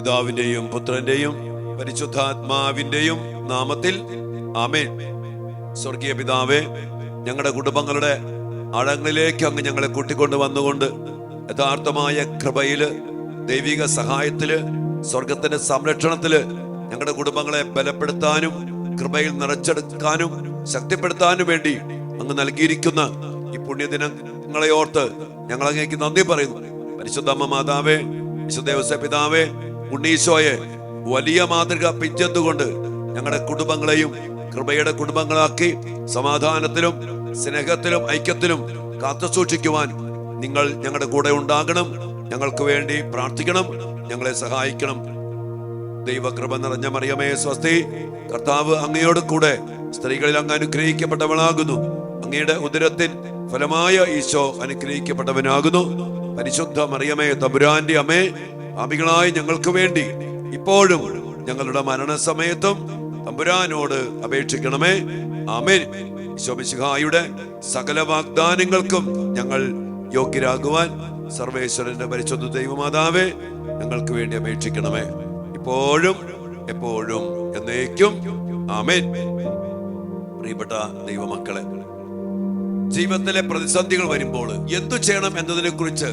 പിതാവിന്റെയും പുത്രന്റെയും പരിശുദ്ധാത്മാവിന്റെയും നാമത്തിൽ ആമേൻ. സ്വർഗീയ പിതാവേ, ഞങ്ങളുടെ കുടുംബങ്ങളുടെ ആഴങ്ങളിലേക്ക് അങ്ങ് ഞങ്ങളെ കൂട്ടിക്കൊണ്ട് വന്നുകൊണ്ട് യഥാർത്ഥമായ കൃപയില്, ദൈവിക സഹായത്തില്, സ്വർഗത്തിന്റെ സംരക്ഷണത്തില് ഞങ്ങളുടെ കുടുംബങ്ങളെ ബലപ്പെടുത്താനും കൃപയിൽ നിറച്ചെടുക്കാനും ശക്തിപ്പെടുത്താനും വേണ്ടി അങ്ങ് നൽകിയിരിക്കുന്ന ഈ പുണ്യദിനങ്ങളെ ഓർത്ത് ഞങ്ങൾ അങ്ങേക്ക് നന്ദി പറയുന്നു. പരിശുദ്ധ അമ്മ മാതാവേ, വിശുദ്ധ യോസേപ്പ് പിതാവേ, ഉണ്ണീശോയെ വലിയ മാതൃക പിഞ്ചെത്തുകൊണ്ട് ഞങ്ങളുടെ കുടുംബങ്ങളെയും കൃപയുടെ കുടുംബങ്ങളാക്കി സമാധാനത്തിലും സ്നേഹത്തിലും ഐക്യത്തിലും കാത്തു സൂക്ഷിക്കുവാൻ നിങ്ങൾ ഞങ്ങളുടെ കൂടെ ഉണ്ടാകണം. ഞങ്ങൾക്ക് വേണ്ടി പ്രാർത്ഥിക്കണം, ഞങ്ങളെ സഹായിക്കണം. ദൈവകൃപ നിറഞ്ഞ മറിയമേ സ്വസ്തി, കർത്താവ് അങ്ങയോട് കൂടെ സ്ത്രീകളിൽ അങ്ങ് അനുഗ്രഹിക്കപ്പെട്ടവളാകുന്നു. അങ്ങയുടെ ഉദരത്തിൻ ഫലമായ ഈശോ അനുഗ്രഹിക്കപ്പെട്ടവനാകുന്നു. പരിശുദ്ധ മറിയമേ തമ്പുരാന്റെ അമ്മേ, പാപികളായ ഞങ്ങൾക്ക് വേണ്ടി ഇപ്പോഴും ഞങ്ങളുടെ മരണസമയത്തും തമ്പുരാനോട് അപേക്ഷിക്കണമേ. ആമേൻ. ഈശോ മിശിഹായുടെ സകല വാഗ്ദാനങ്ങൾക്കും ഞങ്ങൾ യോഗ്യരാകുവാൻ സർവേശ്വരന്റെ പരിശുദ്ധ ദൈവമാതാവേ, ഞങ്ങൾക്ക് വേണ്ടി അപേക്ഷിക്കണമേ, ഇപ്പോഴും എപ്പോഴും എന്നേക്കും. ആമേൻ. പ്രിയപ്പെട്ട ദൈവമക്കളെ, ജീവിതത്തിലെ പ്രതിസന്ധികൾ വരുമ്പോൾ എന്തു ചെയ്യണം എന്നതിനെ കുറിച്ച്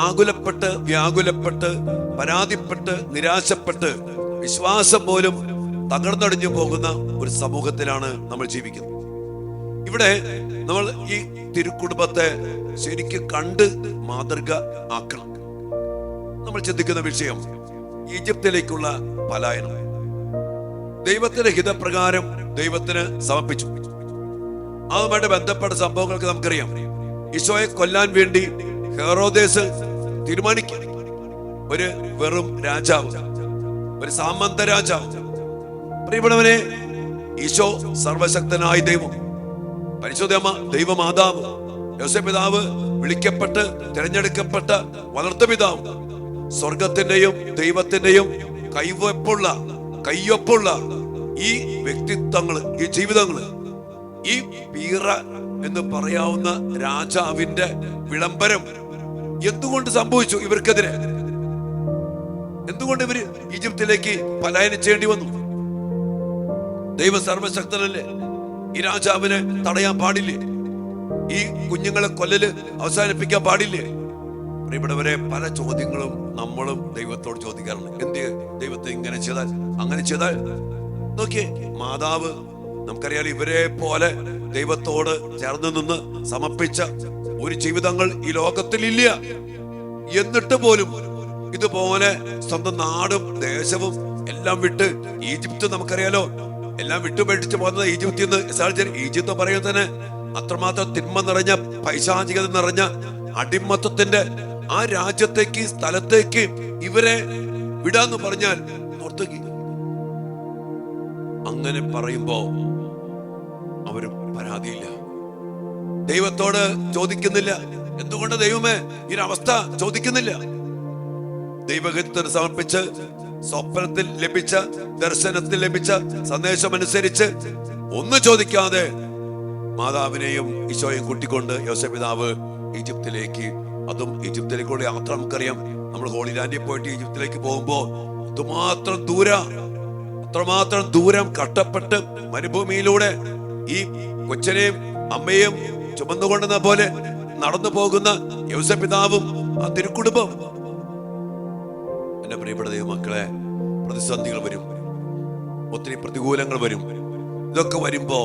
ആകുലപ്പെട്ട് വ്യാകുലപ്പെട്ട് പരാതിപ്പെട്ട് നിരാശപ്പെട്ട് വിശ്വാസം പോലും തകർന്നടിഞ്ഞു പോകുന്ന ഒരു സമൂഹത്തിലാണ് നമ്മൾ ജീവിക്കുന്നത്. ഇവിടെ നമ്മൾ ഈ തിരുക്കുടുംബത്തെ ശരിക്കും കണ്ട് മാതൃക ആക്കണം. നമ്മൾ ചിന്തിക്കുന്ന വിഷയം ഈജിപ്തിലേക്കുള്ള പലായനം. ദൈവത്തിന്റെ ഹിതപ്രകാരം ദൈവത്തിന് സമർപ്പിച്ചു. അതുമായിട്ട് ബന്ധപ്പെട്ട സംഭവങ്ങൾക്ക് നമുക്കറിയാം. ഈശോയെ കൊല്ലാൻ വേണ്ടി ഹെറോദേസ് തീരുമാനിക്കും. ഒരു വെറും രാജാവ്, ഒരു സാമന്ത രാജാവ്. പ്രിയപ്പെട്ടവനെ, ഈശോ സർവശക്തനായ ദൈവം, പരിശുദ്ധ ദൈവമാതാവ്, യോസേപ്പ് പിതാവ് വിളിക്കപ്പെട്ട് തിരഞ്ഞെടുക്കപ്പെട്ട വളർത്തുപിതാവ്, സ്വർഗത്തിന്റെയും ദൈവത്തിന്റെയും കയ്യൊപ്പുള്ള ഈ വ്യക്തിത്വങ്ങള്, ഈ ജീവിതങ്ങള്, ഈ പീറ എന്ന് പറയാവുന്ന രാജാവിന്റെ വിളംബരം എന്തുകൊണ്ട് സംഭവിച്ചു? ഇവർക്കെതിരെ എന്തുകൊണ്ട് ഇവര് ഈജിപ്തിലേക്ക് പലായനം ചെയ്യേണ്ടി വന്നു? ദൈവ സർവശക്തനല്ലേ? ഈ രാജാവിനെ തടയാൻ പാടില്ലേ? ഈ കുഞ്ഞുങ്ങളെ കൊല്ലല് അവസാനിപ്പിക്കാൻ പാടില്ലേ? പ്രിയപ്പെട്ടവരെ, പല ചോദ്യങ്ങളും നമ്മളും ദൈവത്തോട് ചോദിക്കാറുണ്ട്. എന്ത് ദൈവത്തെ ഇങ്ങനെ ചെയ്താൽ, അങ്ങനെ ചെയ്താൽ? നോക്കിയേ, മാതാവ് നമുക്കറിയാലോ, ഇവരെ പോലെ ദൈവത്തോട് ചേർന്ന് നിന്ന് സമർപ്പിച്ച ഒരു ജീവിതങ്ങൾ ഈ ലോകത്തിലില്ല. എന്നിട്ട് പോലും ഇതുപോലെ സ്വന്തം നാടും ദേശവും എല്ലാം വിട്ട് ഈജിപ്ത്, നമുക്കറിയാലോ, എല്ലാം വിട്ടുപേക്ഷിച്ച് പോകുന്നത് ഈജിപ്തിൽ നിന്ന്. ഈജിപ്ത് പറയുന്നത് തന്നെ അത്രമാത്രം തിന്മ നിറഞ്ഞ, പൈശാചികത നിറഞ്ഞ അടിമത്തത്തിന്റെ ആ രാജ്യത്തേക്ക്, സ്ഥലത്തേക്ക് ഇവരെ വിടാന്ന് പറഞ്ഞാൽ ഓർത്തേക്ക്. അങ്ങനെ പറയുമ്പോ അവര് പരാതിയില്ല, ദൈവത്തോട് ചോദിക്കുന്നില്ല. എന്തുകൊണ്ട് ദൈവമേ ഈ അവസ്ഥ ചോദിക്കുന്നില്ല? ദൈവഹിതത്തിന് സമർപ്പിച്ച് സ്വപ്നത്തിൽ ലഭിച്ച, ദർശനത്തിൽ ലഭിച്ച സന്ദേശമനുസരിച്ച് ഒന്നും ചോദിക്കാതെ മാതാവിനെയും ഈശോയും കൂട്ടിക്കൊണ്ട് യോസേപ്പ് പിതാവ് ഈജിപ്തിലേക്ക്, അതും ഈജിപ്തിലേക്കുള്ള യാത്ര നമുക്കറിയാം. നമ്മൾ ഹോളി ലാൻഡിൽ പോയിട്ട് ഈജിപ്തിലേക്ക് പോകുമ്പോ അത്രമാത്രം ദൂരം കഷ്ടപ്പെട്ട് മരുഭൂമിയിലൂടെ ഈ കൊച്ചനെയും അമ്മയും ചുമന്നുകൊണ്ടുന്ന പോലെ നടന്നു പോകുന്ന യോസേപ്പ് പിതാവും ആ തിരുക്കുടുംബം. എന്റെ പ്രിയപ്പെട്ട ദൈവമക്കളെ, പ്രതിസന്ധികൾ വരും, ഒത്തിരി പ്രതികൂലങ്ങൾ വരും. ഇതൊക്കെ വരുമ്പോ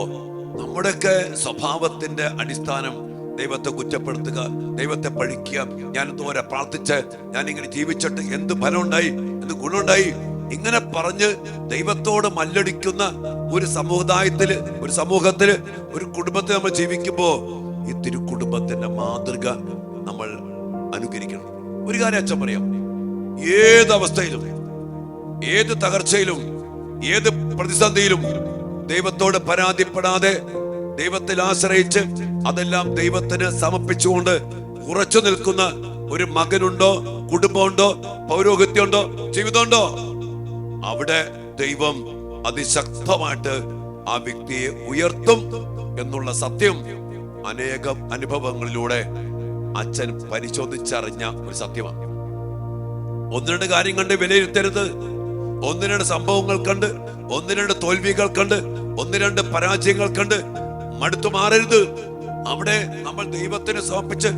നമ്മുടെയൊക്കെ സ്വഭാവത്തിന്റെ അടിസ്ഥാനം ദൈവത്തെ കുറ്റപ്പെടുത്തുക, ദൈവത്തെ പഴിക്കുക. ഞാൻ എന്തോരെ പ്രാർത്ഥിച്ച്, ഞാൻ ഇങ്ങനെ ജീവിച്ചിട്ട് എന്ത് ഫലം ഉണ്ടായി, എന്ത് ഗുണമുണ്ടായി, ഇങ്ങനെ പറഞ്ഞ് ദൈവത്തോട് മല്ലടിക്കുന്ന ഒരു സമുദായത്തില്, ഒരു സമൂഹത്തില്, ഒരു കുടുംബത്തിൽ നമ്മൾ ജീവിക്കുമ്പോ ഈ തിരുക്കുടുംബത്തിന്റെ മാതൃക നമ്മൾ അനുകരിക്കണം. ഒരു കാര്യം അച്ഛൻ പറയാം, ഏത് അവസ്ഥയിലും, ഏത് തകർച്ചയിലും, ഏത് പ്രതിസന്ധിയിലും ദൈവത്തോട് പരാതിപ്പെടാതെ, ദൈവത്തിൽ ആശ്രയിച്ച് അതെല്ലാം ദൈവത്തിന് സമർപ്പിച്ചുകൊണ്ട് ഉറച്ചു നിൽക്കുന്ന ഒരു മകനുണ്ടോ, കുടുംബമുണ്ടോ, പൗരോഹിത്യമുണ്ടോ, ജീവിതമുണ്ടോ, അവിടെ ദൈവം അതിശക്തമായിട്ട് ആ വ്യക്തിയെ ഉയർത്തും എന്നുള്ള സത്യം അനേകം അനുഭവങ്ങളിലൂടെ അച്ഛൻ പരിശോധിച്ചറിഞ്ഞ ഒരു സത്യമാണ്. ഒന്ന് രണ്ട് കാര്യം കണ്ട് വിലയിരുത്തരുത്. ഒന്ന് രണ്ട് സംഭവങ്ങൾ കണ്ട്, ഒന്ന് രണ്ട് തോൽവികൾ കണ്ട്, ഒന്ന് രണ്ട് പരാജയങ്ങൾ കണ്ട് മടുത്തു മാറരുത്. അവിടെ നമ്മൾ ദൈവത്തിന് സമർപ്പിച്ച്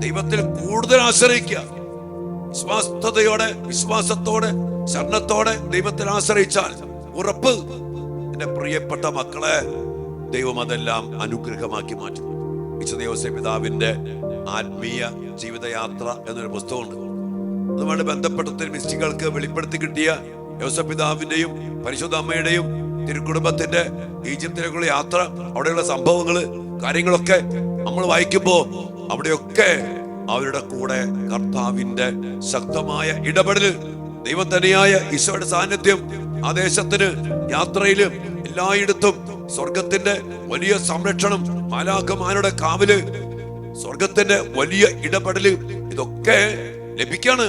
ദൈവത്തിൽ കൂടുതൽ ആശ്രയിക്കുക. വിശ്വാസത്തോടെ ശരണത്തോടെ ദൈവത്തിൽ ആശ്രയിച്ചാൽ ഉറപ്പ്, എന്റെ പ്രിയപ്പെട്ട മക്കളെ, ദൈവം അതെല്ലാം അനുഗ്രഹമാക്കി മാറ്റും. വിശുദ്ധ യോസേഫ് പിതാവിന്റെ ആത്മീയ ജീവിതയാത്ര എന്നൊരു പുസ്തകമുണ്ട്. അതുമായി ബന്ധപ്പെട്ട മിസ്റ്റികൾക്ക് വെളിപ്പെടുത്തി കിട്ടിയ യോസേഫ് പിതാവിന്റെയും പരിശുദ്ധ അമ്മയുടെയും തിരുക്കുടുംബത്തിന്റെ ഈജിപ്തിലേക്കുള്ള യാത്ര, അവിടെയുള്ള സംഭവങ്ങള്, കാര്യങ്ങളൊക്കെ നമ്മൾ വായിക്കുമ്പോ അവിടെയൊക്കെ അവരുടെ കൂടെ കർത്താവിന്റെ ശക്തമായ ഇടപെടല്, ദൈവം തന്നെയായ ഈശോയുടെ സാന്നിധ്യം ആ ദേശത്തിന്, യാത്രയില്, എല്ലായിടത്തും സ്വർഗത്തിന്റെ വലിയ സംരക്ഷണം, മാലാഖമാരുടെ കാവല്, സ്വർഗത്തിന്റെ വലിയ ഇടപെടല്, ഇതൊക്കെ ലഭിക്കാണ്.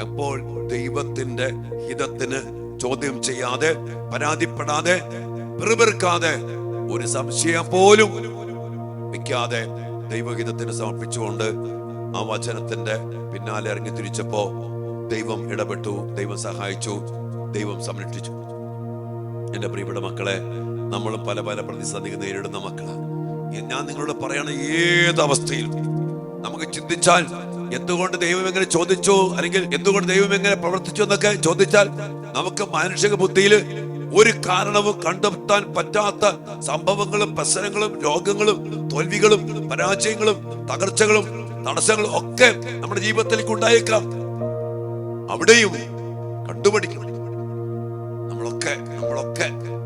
അപ്പോൾ ദൈവത്തിന്റെ ഹിതത്തിന് ചോദ്യം ചെയ്യാതെ, പരാതിപ്പെടാതെ, പിറുപിറുക്കാതെ, ഒരു സംശയം പോലും വെക്കാതെ ദൈവഹിതത്തിന് സമർപ്പിച്ചുകൊണ്ട് ആ വചനത്തിന്റെ പിന്നാലെ ഇറങ്ങി തിരിച്ചപ്പോ ദൈവം ഇടപെട്ടു, ദൈവം സഹായിച്ചു, ദൈവം സംരക്ഷിച്ചു. എന്റെ പ്രിയപ്പെട്ട മക്കളെ, നമ്മളും പല പല പ്രതിസന്ധികൾ നേരിടുന്ന മക്കളാണ്. ഞാൻ നിങ്ങളോട് പറയണ, ഏതവസ്ഥയിലും നമുക്ക് ചിന്തിച്ചാൽ എന്തുകൊണ്ട് ദൈവം എങ്ങനെ ചോദിച്ചു, അല്ലെങ്കിൽ എന്തുകൊണ്ട് ദൈവം എങ്ങനെ പ്രവർത്തിച്ചു എന്നൊക്കെ ചോദിച്ചാൽ നമുക്ക് മാനുഷിക ബുദ്ധിയിൽ ഒരു കാരണവും കണ്ടെത്താൻ പറ്റാത്ത സംഭവങ്ങളും പ്രശ്നങ്ങളും രോഗങ്ങളും തോൽവികളും പരാജയങ്ങളും തകർച്ചകളും തടസ്സങ്ങളും ഒക്കെ നമ്മുടെ ജീവിതത്തിലേക്ക് ഉണ്ടായേക്കാം. അവിടെയും കണ്ടുപിടിക്കണം, നമ്മളൊക്കെ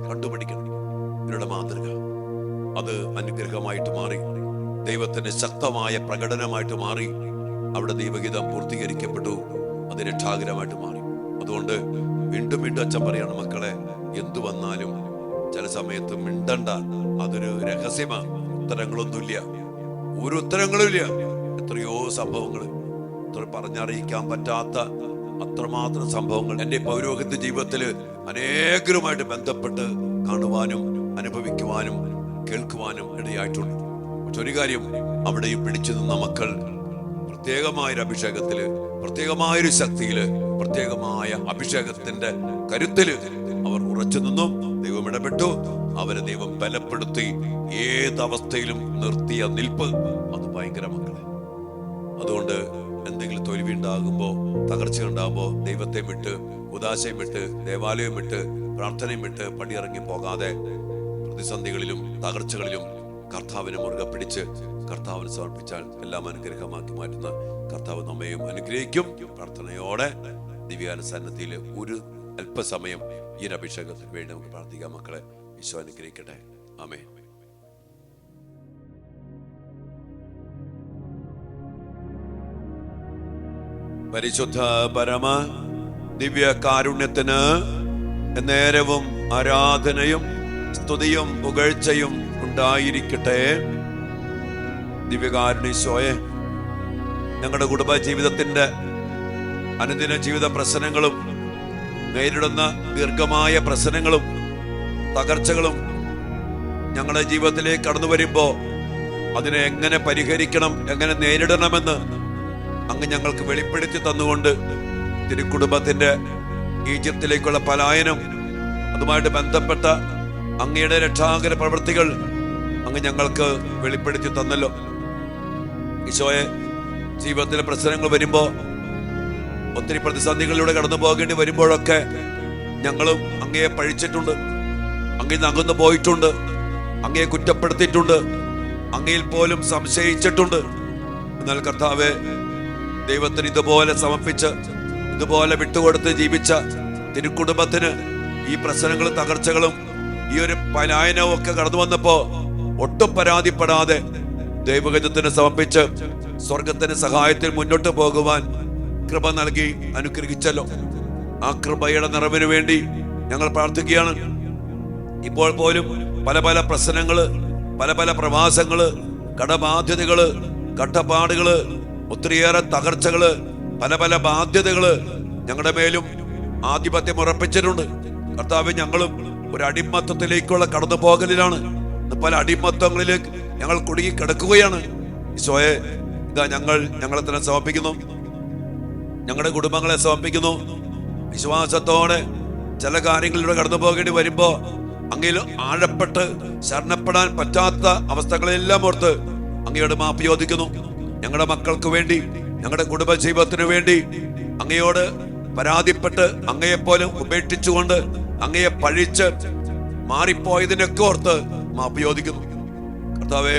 കണ്ടുപിടിക്കണം ഇവരുടെ മാതൃക. അത് അനുഗ്രഹമായിട്ട് മാറി, ദൈവത്തിന്റെ ശക്തമായ പ്രകടനമായിട്ട് മാറി. അവിടെ ദൈവഗീതം പൂർത്തീകരിക്കപ്പെട്ടു, അത് രക്ഷാകരമായിട്ട് മാറി. അതുകൊണ്ട് വീണ്ടും വീണ്ടും അച്ഛൻ പറയാണ്, മക്കളെ, എന്തു വന്നാലും ചില സമയത്ത് മിണ്ടണ്ട, അതൊരു രഹസ്യമാണ്. ഉത്തരങ്ങളൊന്നുമില്ല, ഒരു ഉത്തരങ്ങളും ഇല്ല. എത്രയോ സംഭവങ്ങൾ, പറഞ്ഞറിയിക്കാൻ പറ്റാത്ത അത്രമാത്രം സംഭവങ്ങൾ എന്റെ പൗരോഹിത്യ ജീവിതത്തിൽ അനേകരുമായിട്ട് ബന്ധപ്പെട്ട് കാണുവാനും അനുഭവിക്കുവാനും കേൾക്കുവാനും ഇടയായിട്ടുണ്ട്. പക്ഷെ ഒരു കാര്യം, അവിടെയും പിടിച്ചു നിന്ന മക്കൾ പ്രത്യേകമായൊരു അഭിഷേകത്തില്, പ്രത്യേകമായൊരു ശക്തിയില്, പ്രത്യേകമായ അഭിഷേകത്തിന്റെ കരുത്തില് അവർ ഉറച്ചു നിന്നു. ദൈവം ഇടപെട്ടു, അവരെ ദൈവം ബലപ്പെടുത്തി. ഏതവസ്ഥയിലും നിർത്തിയ നിൽപ്പ്, അത് ഭയങ്കര മക്കളെ. അതുകൊണ്ട് എന്തെങ്കിലും തോൽവി ഉണ്ടാകുമ്പോ, തകർച്ച ഉണ്ടാകുമ്പോ ദൈവത്തെ വിട്ട്, ഉദാശയും വിട്ട്, ദേവാലയം വിട്ട്, പ്രാർത്ഥനയും വിട്ട് പടിയിറങ്ങി പോകാതെ പ്രതിസന്ധികളിലും തകർച്ചകളിലും കർത്താവിനെ മുറുകെ പിടിച്ച് കർത്താവിന് സമർപ്പിച്ചാൽ എല്ലാം അനുഗ്രഹമാക്കി മാറ്റുന്ന കർത്താവ് നമ്മയും അനുഗ്രഹിക്കും. പ്രാർത്ഥനയോടെ ദിവ്യാനുസന്നതിയിൽ ഒരു അല്പസമയം ഈ അഭിഷേകത്തിന് വേണ്ടി നമുക്ക് പ്രാർത്ഥിക്കാം. മക്കളെ, ഈശോ അനുഗ്രഹിക്കട്ടെ. ആമേൻ. പരിശുദ്ധ പരമ ദിവ്യ കാരുണ്യത്തിന് നേരവും ആരാധനയും സ്തുതിയും പുകഴ്ചയും ഉണ്ടായിരിക്കട്ടെ. ദിവ്യകാരുണ്യീശോയെ, ഞങ്ങളുടെ കുടുംബ ജീവിതത്തിന്റെ അനുദിന ജീവിത പ്രശ്നങ്ങളും നേരിടുന്ന ദീർഘമായ പ്രശ്നങ്ങളും തകർച്ചകളും ഞങ്ങളുടെ ജീവിതത്തിലേക്ക് കടന്നു വരുമ്പോ അതിനെ എങ്ങനെ പരിഹരിക്കണം, എങ്ങനെ നേരിടണമെന്ന് അങ്ങ് ഞങ്ങൾക്ക് വെളിപ്പെടുത്തി തന്നുകൊണ്ട് തിരുക്കുടുംബത്തിന്റെ ഈജിപ്തിലേക്കുള്ള പലായനം, അതുമായിട്ട് ബന്ധപ്പെട്ട അങ്ങയുടെ രക്ഷാകര പ്രവൃത്തികൾ അങ്ങ് ഞങ്ങൾക്ക് വെളിപ്പെടുത്തി തന്നല്ലോ. ഈശോയെ, ജീവിതത്തിലെ പ്രശ്നങ്ങൾ വരുമ്പോ, ഒത്തിരി പ്രതിസന്ധികളിലൂടെ കടന്നു പോകേണ്ടി വരുമ്പോഴൊക്കെ ഞങ്ങളും അങ്ങയെ പഴിച്ചിട്ടുണ്ട്, അങ്ങയിൽ നിന്ന് അകന്നു പോയിട്ടുണ്ട്, അങ്ങയെ കുറ്റപ്പെടുത്തിയിട്ടുണ്ട്, അങ്ങയിൽ പോലും സംശയിച്ചിട്ടുണ്ട്. എന്നാൽ കർത്താവേ, ദൈവത്തിന് ഇതുപോലെ സമർപ്പിച്ച്, ഇതുപോലെ വിട്ടുകൊടുത്ത് ജീവിച്ച തിരുക്കുടുംബത്തിന് ഈ പ്രശ്നങ്ങളും തകർച്ചകളും ഈ ഒരു പലായനവും ഒക്കെ കടന്നു വന്നപ്പോ ഒട്ടും പരാതിപ്പെടാതെ ദൈവഹിതത്തിന് സമർപ്പിച്ച് സ്വർഗത്തിന്റെ സഹായത്തിൽ മുന്നോട്ട് പോകുവാൻ കൃപ നൽകി അനുഗ്രഹിച്ചല്ലോ. ആ കൃപയുടെ നിറവിന് വേണ്ടി ഞങ്ങൾ പ്രാർത്ഥിക്കുകയാണ്. ഇപ്പോൾ പോലും പല പല പ്രശ്നങ്ങള്, പല പല പ്രവാസങ്ങള്, കടബാധ്യതകള്, കട്ടപ്പാടുകള്, ഒത്തിരിയേറെ തകർച്ചകള്, പല പല ബാധ്യതകള് ഞങ്ങളുടെ മേലും ആധിപത്യം ഉറപ്പിച്ചിട്ടുണ്ട്. കർത്താവ്, ഞങ്ങളും ഒരു അടിമത്തത്തിലേക്കുള്ള കടന്നു പോകലിലാണ്. പല അടിമത്തങ്ങളിലേക്ക് ഞങ്ങൾ കുടുങ്ങി കിടക്കുകയാണ്. ഈശോയെ, ഇതാ ഞങ്ങളെ തന്നെ സമർപ്പിക്കുന്നു. ഞങ്ങളുടെ കുടുംബങ്ങളെ സമർപ്പിക്കുന്നു. വിശ്വാസത്തോടെ ചില കാര്യങ്ങളിലൂടെ കടന്നു പോകേണ്ടി വരുമ്പോ അങ്ങയിൽ ആഴപ്പെട്ട് ശരണപ്പെടാൻ പറ്റാത്ത അവസ്ഥകളെല്ലാം ഓർത്ത് അങ്ങയോട് മാപ്പ് ചോദിക്കുന്നു. ഞങ്ങളുടെ മക്കൾക്ക് വേണ്ടി, ഞങ്ങളുടെ കുടുംബ ജീവിതത്തിനു വേണ്ടി അങ്ങയോട് പരാതിപ്പെട്ട് അങ്ങയെപ്പോലും ഉപേക്ഷിച്ചുകൊണ്ട് അങ്ങയെ പഴിച്ച് മാറിപ്പോയതിനൊക്കെ ഓർത്ത് മാപ്പ് ചോദിക്കുന്നു. കർത്താവേ,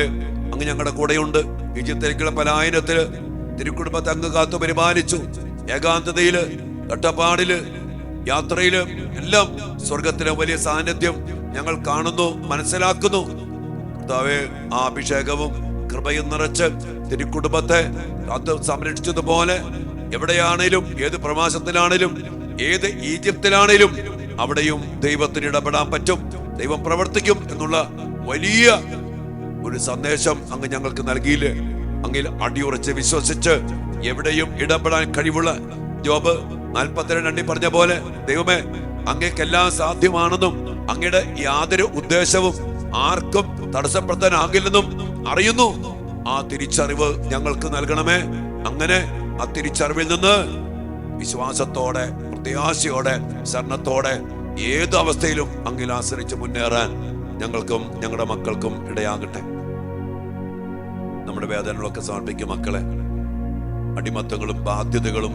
അങ്ങ് ഞങ്ങളുടെ കൂടെയുണ്ട്. ഈജിപ്തിലേക്കുള്ള പലായനത്തില് തിരുക്കുടുംബത്തെ അങ്ങ് കാത്തു പരിപാലിച്ചു. ഏകാന്തതയില്, കട്ടപ്പാടില്, യാത്രയില് എല്ലാം സ്വർഗത്തിലെ വലിയ സാന്നിധ്യം ഞങ്ങൾ കാണുന്നു, മനസ്സിലാക്കുന്നു. കർത്താവേ, ആ അഭിഷേകവും കൃപയും നിറച്ച് തിരുക്കുടുംബത്തെ കാത്തു സംരക്ഷിച്ചതുപോലെ എവിടെയാണേലും, ഏത് പ്രവാസത്തിലാണേലും, ഏത് ഈജിപ്തിലാണേലും അവിടെയും ദൈവത്തിന് ഇടപെടാൻ പറ്റും, ദൈവം പ്രവർത്തിക്കും എന്നുള്ള വലിയ ഒരു സന്ദേശം അങ്ങ് ഞങ്ങൾക്ക് നൽകിയില്ലേ? അങ്ങിൽ അടിയുറച്ച് വിശ്വസിച്ച് എവിടെയും ഇടപെടാൻ കഴിവുള്ള ജോബ് 42 പറഞ്ഞ പോലെ, ദൈവമേ, അങ്ങേക്കെല്ലാം സാധ്യമാണെന്നും അങ്ങയുടെ യാതൊരു ഉദ്ദേശവും ആർക്കും തടസ്സപ്പെടുത്താനാകില്ലെന്നും അറിയുന്നു. ആ തിരിച്ചറിവ് ഞങ്ങൾക്ക് നൽകണമേ. അങ്ങനെ ആ തിരിച്ചറിവിൽ നിന്ന് വിശ്വാസത്തോടെ, പ്രത്യാശയോടെ, ശരണത്തോടെ ഏത് അവസ്ഥയിലും അങ്ങിൽ ആശ്രയിച്ച് മുന്നേറാൻ ഞങ്ങൾക്കും ഞങ്ങളുടെ മക്കൾക്കും ഇടയാകട്ടെ. നമ്മുടെ വേദനകളൊക്കെ സമർപ്പിക്കും. മക്കളെ, അടിമത്തങ്ങളും ബാധ്യതകളും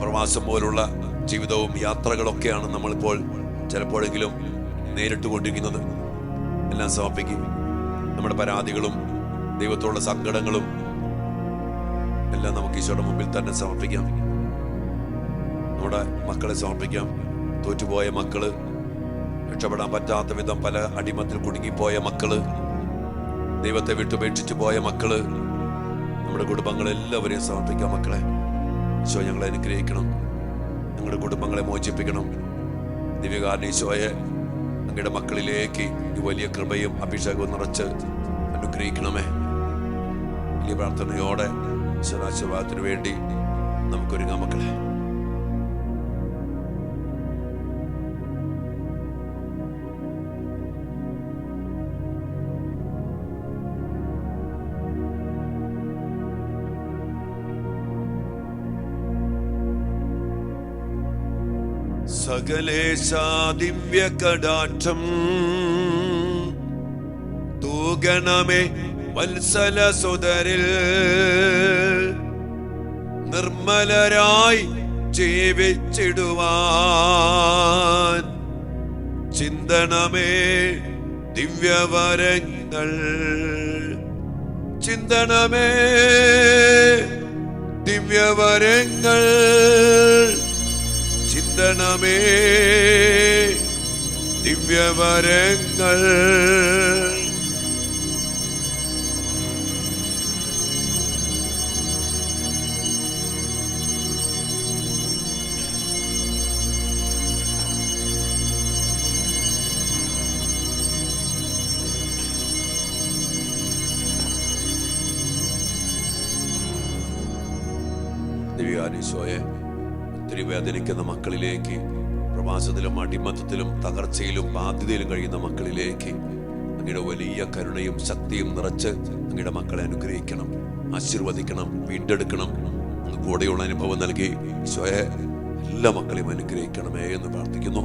പ്രവാസം പോലുള്ള ജീവിതവും യാത്രകളൊക്കെയാണ് നമ്മളിപ്പോൾ ചിലപ്പോഴെങ്കിലും നേരിട്ട് കൊണ്ടിരിക്കുന്നത്. എല്ലാം സമർപ്പിക്കും. നമ്മുടെ പരാതികളും ദൈവത്തോടുള്ള സങ്കടങ്ങളും എല്ലാം നമുക്ക് ഈശോയുടെ മുമ്പിൽ തന്നെ സമർപ്പിക്കാം. നമ്മുടെ മക്കളെ സമർപ്പിക്കാം. തോറ്റുപോയ മക്കള്, രക്ഷപ്പെടാൻ പറ്റാത്ത വിധം പല അടിമത്തിൽ കുടുങ്ങിപ്പോയ മക്കള്, ദൈവത്തെ വിട്ടുപേക്ഷിച്ചു പോയ മക്കള്, നമ്മുടെ കുടുംബങ്ങളെല്ലാവരെയും സമർപ്പിക്കാം. മക്കളെ, ഈശോ ഞങ്ങളെ അനുഗ്രഹിക്കണം, ഞങ്ങളുടെ കുടുംബങ്ങളെ മോചിപ്പിക്കണം. ദിവ്യകാരണ ഈശോയെ അങ്ങയുടെ മക്കളിലേക്ക് ഈ വലിയ കൃപയും അഭിഷേകവും നിറച്ച് അനുഗ്രഹിക്കണമേ. വലിയ പ്രാർത്ഥനയോടെ ഈശ്വരാശീർവാദത്തിന് വേണ്ടി നമുക്കൊരുങ്ങാം. മക്കളെ, സകലേശാ ദിവ്യ കടാക്ഷം തൂകണമേ വത്സല സുതരിൽ, നിർമ്മലരായി ജീവിച്ചിടുവാൻ ചിന്തണമേ ദിവ്യവരങ്ങൾ, ചിന്തണമേ ദിവ്യവരങ്ങൾ, ചിന്തണമേ ദിവ്യവരങ്ങൾ. ദിവ്യാനീശോയെ, ഒത്തിരി വേദനിക്കുന്ന മക്കളിലേക്ക്, പ്രവാസത്തിലും അടിമത്തത്തിലും തകർച്ചയിലും ബാധ്യതയിലും കഴിയുന്ന മക്കളിലേക്ക് അങ്ങയുടെ വലിയ കരുണയും ശക്തിയും നിറച്ച് അങ്ങയുടെ മക്കളെ അനുഗ്രഹിക്കണം, ആശീർവദിക്കണം, വീണ്ടെടുക്കണം. അങ്ങ് കൂടെയുള്ള അനുഭവം നൽകി ഈശോയെ എല്ലാ മക്കളെയും അനുഗ്രഹിക്കണമേ എന്ന് പ്രാർത്ഥിക്കുന്നു.